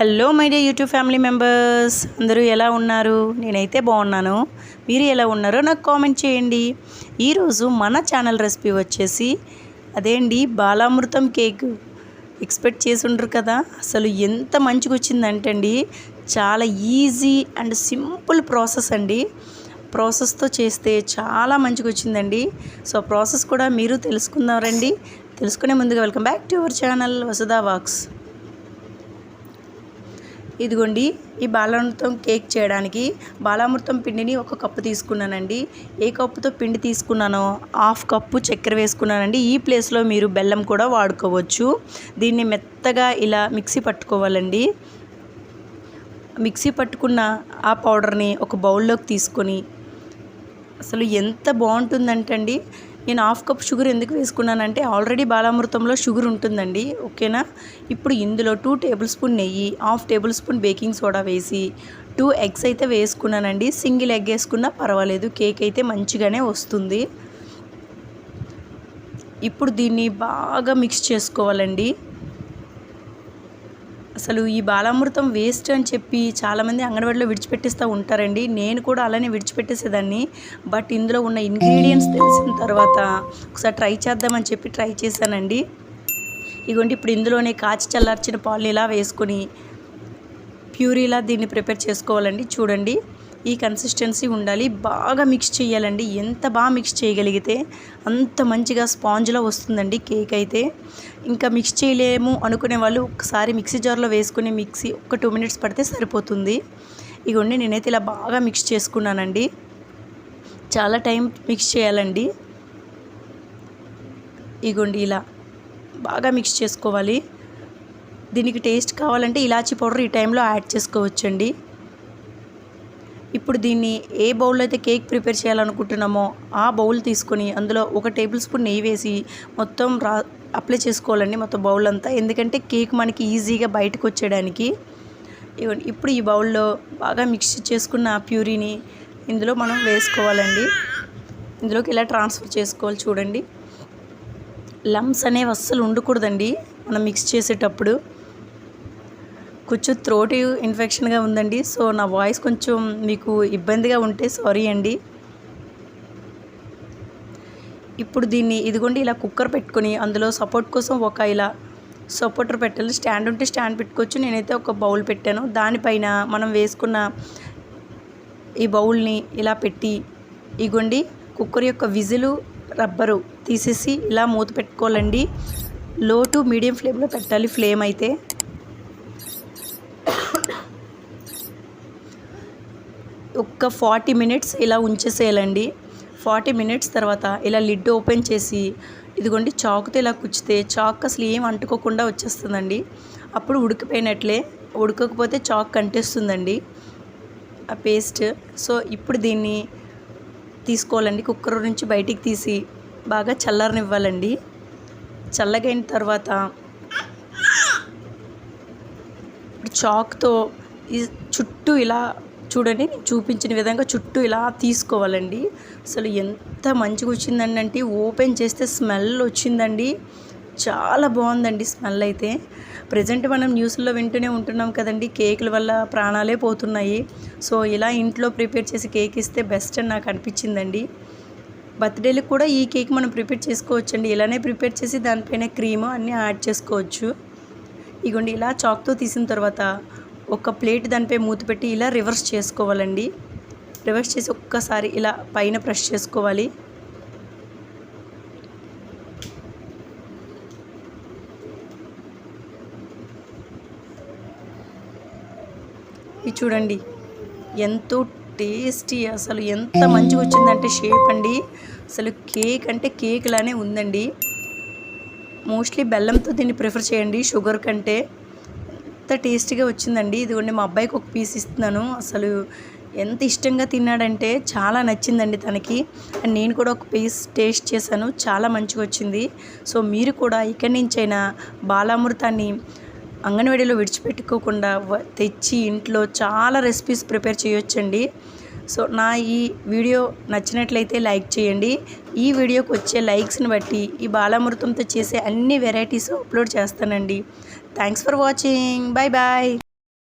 Hello my day YouTube family members, అందరూ ఎలా ఉన్నారు? నేనైతే బాగున్నాను. మీరు ఎలా ఉన్నారో నాకు కామెంట్ చేయండి. ఈరోజు మన ఛానల్ రెసిపీ వచ్చేసి అదేంటి బాలామృతం కేక్. ఎక్స్పెక్ట్ చేసి ఉండరు కదా, అసలు ఎంత మంచిగా వచ్చిందంటే అండి, చాలా ఈజీ అండ్ సింపుల్ ప్రాసెస్ అండి. ప్రాసెస్తో చేస్తే చాలా మంచిగా వచ్చిందండి. సో ప్రాసెస్ కూడా మీరు తెలుసుకుందాం రండి. తెలుసుకునే ముందుగా welcome back to our channel Vasudha వాక్స్. ఇదిగోండి, ఈ బాలామృతం కేక్ చేయడానికి బాలామృతం పిండిని 1 కప్పు తీసుకున్నానండి. ఏ కప్పుతో పిండి తీసుకున్నానో 1/2 కప్పు చక్కెర వేసుకున్నానండి. ఈ ప్లేస్లో మీరు బెల్లం కూడా వాడుకోవచ్చు. దీన్ని మెత్తగా ఇలా మిక్సీ పట్టుకోవాలండి. మిక్సీ పట్టుకున్న ఆ పౌడర్ని ఒక బౌల్లోకి తీసుకొని, అసలు ఎంత బాగుంటుందంటే అండి, నేను 1/2 కప్ షుగర్ ఎందుకు వేసుకున్నానంటే ఆల్రెడీ బాలామృతంలో షుగర్ ఉంటుందండి. ఓకేనా. ఇప్పుడు ఇందులో 2 టేబుల్ స్పూన్ నెయ్యి, 1/2 టేబుల్ స్పూన్ బేకింగ్ సోడా వేసి 2 ఎగ్స్ అయితే వేసుకున్నానండి. సింగిల్ ఎగ్ వేసుకున్నా పర్వాలేదు, కేక్ అయితే మంచిగానే వస్తుంది. ఇప్పుడు దీన్ని బాగా మిక్స్ చేసుకోవాలండి. అసలు ఈ బాలామృతం వేస్ట్ అని చెప్పి చాలామంది అంగన్వాడీలో విడిచిపెట్టేస్తూ ఉంటారండి. నేను కూడా అలానే విడిచిపెట్టేసేదాన్ని. బట్ ఇందులో ఉన్న ఇంగ్రీడియంట్స్ తెలిసిన తర్వాత ఒకసారి ట్రై చేద్దామని చెప్పి ట్రై చేశానండి. ఇదిగోండి, ఇప్పుడు ఇందులోనే కాచి చల్లార్చిన పాలు ఇలా వేసుకొని ప్యూరీలా దీన్ని ప్రిపేర్ చేసుకోవాలండి. చూడండి, ఈ కన్సిస్టెన్సీ ఉండాలి. బాగా మిక్స్ చేయాలండి. ఎంత బాగా మిక్స్ చేయగలిగితే అంత మంచిగా స్పాంజ్లా వస్తుందండి కేక్ అయితే. ఇంకా మిక్స్ చేయలేము అనుకునే వాళ్ళు ఒకసారి మిక్సీ జార్లో వేసుకుని మిక్సీ 2 మినిట్స్ పడితే సరిపోతుంది. ఇగోండి, నేనైతే ఇలా బాగా మిక్స్ చేసుకున్నానండి. చాలా టైం మిక్స్ చేయాలండి. ఇగోండి, ఇలా బాగా మిక్స్ చేసుకోవాలి. దీనికి టేస్ట్ కావాలంటే ఇలాచీ పౌడర్ ఈ టైంలో యాడ్ చేసుకోవచ్చండి. ఇప్పుడు దీన్ని ఏ బౌల్లో అయితే కేక్ ప్రిపేర్ చేయాలనుకుంటున్నామో ఆ బౌల్ తీసుకొని అందులో 1 టేబుల్ స్పూన్ నెయ్యి వేసి మొత్తం అప్లై చేసుకోవాలండి, మొత్తం బౌల్ అంతా. ఎందుకంటే కేక్ మనకి ఈజీగా బయటకు వచ్చేయడానికి. ఇప్పుడు ఈ బౌల్లో బాగా మిక్స్ చేసుకున్న ప్యూరీని ఇందులో మనం వేసుకోవాలండి. ఇందులోకి ఇలా ట్రాన్స్ఫర్ చేసుకోవాలి. చూడండి, లమ్స్ అనేవి అస్సలు ఉండకూడదండి మనం మిక్స్ చేసేటప్పుడు. కొంచెం థ్రోట్ ఇన్ఫెక్షన్గా ఉందండి. సో నా వాయిస్ కొంచెం మీకు ఇబ్బందిగా ఉంటే సారీ అండి. ఇప్పుడు దీన్ని ఇదిగోండి ఇలా కుక్కర్ పెట్టుకొని అందులో సపోర్ట్ కోసం ఇలా సపోర్టర్ పెట్టాలి. స్టాండ్ ఉంటే స్టాండ్ పెట్టుకోవచ్చు. నేనైతే ఒక బౌల్ పెట్టాను. దానిపైన మనం వేసుకున్న ఈ బౌల్ని ఇలా పెట్టి, ఇగోండి కుక్కర్ యొక్క విజిలు రబ్బరు తీసేసి ఇలా మూత పెట్టుకోవాలండి. లో టు మీడియం ఫ్లేమ్లో పెట్టాలి. ఫ్లేమ్ అయితే ఒక 40 మినిట్స్ ఇలా ఉంచేసేయాలండి. 40 మినిట్స్ తర్వాత ఇలా లిడ్ ఓపెన్ చేసి ఇదిగోండి చాకుతో ఇలా కుచ్చితే చాక్ అసలు ఏం అంటుకోకుండా వచ్చేస్తుందండి. అప్పుడు ఉడికిపోయినట్లే. ఉడకకపోతే చాక్ అంటేస్తుందండి ఆ పేస్ట్. సో ఇప్పుడు దీన్ని తీసుకోవాలండి. కుక్కర్ నుంచి బయటికి తీసి బాగా చల్లారనివ్వాలండి. చల్లగైన తర్వాత చాక్తో ఈ చుట్టూ ఇలా చూడండి, నేను చూపించిన విధంగా చుట్టూ ఇలా తీసుకోవాలండి. అసలు ఎంత మంచిగా వచ్చిందంటే ఓపెన్ చేస్తే స్మెల్ వచ్చిందండి. చాలా బాగుందండి స్మెల్ అయితే. ప్రజెంట్ మనం న్యూస్లో వింటూనే ఉంటున్నాం కదండి, కేకుల వల్ల ప్రాణాలే పోతున్నాయి. సో ఇలా ఇంట్లో ప్రిపేర్ చేసి కేక్ ఇస్తే బెస్ట్ అని నాకు అనిపించిందండి. బర్త్డేలకు కూడా ఈ కేక్ మనం ప్రిపేర్ చేసుకోవచ్చండి. ఇలానే ప్రిపేర్ చేసి దానిపైన క్రీము అన్నీ యాడ్ చేసుకోవచ్చు. ఇగోండి, ఇలా చాక్తో తీసిన తర్వాత ఒక ప్లేట్ దానిపై మూత పెట్టి ఇలా రివర్స్ చేసుకోవాలండి. రివర్స్ చేసి ఒక్కసారి ఇలా పైన ప్రెస్ చేసుకోవాలి. ఇది చూడండి, ఎంతో టేస్టీ, అసలు ఎంత మంచిగా వచ్చిందంటే షేప్ అండి. అసలు కేక్ అంటే కేక్ లానే ఉందండి. మోస్ట్లీ బెల్లంతో దీన్ని ప్రిఫర్ చేయండి షుగర్ కంటే. ఎంత టేస్టీగా వచ్చిందండి. ఇదిగోండి, మా అబ్బాయికి ఒక పీస్ ఇస్తున్నాను. అసలు ఎంత ఇష్టంగా తిన్నాడంటే చాలా నచ్చిందండి తనకి. అండ్ నేను కూడా ఒక పీస్ టేస్ట్ చేశాను, చాలా మంచిగా వచ్చింది. సో మీరు కూడా ఇక్కడి నుంచైనా బాలామృతాన్ని అంగన్వాడీలో విడిచిపెట్టుకోకుండా తెచ్చి ఇంట్లో చాలా రెసిపీస్ ప్రిపేర్ చేయొచ్చండి. సో నా ఈ వీడియో నచ్చినట్లయితే లైక్ చేయండి. ఈ వీడియోకి వచ్చే లైక్స్ని బట్టి ఈ బాలామృతంతో చేసే అన్ని వెరైటీస్ అప్లోడ్ చేస్తానండి. Thanks for watching. Bye bye.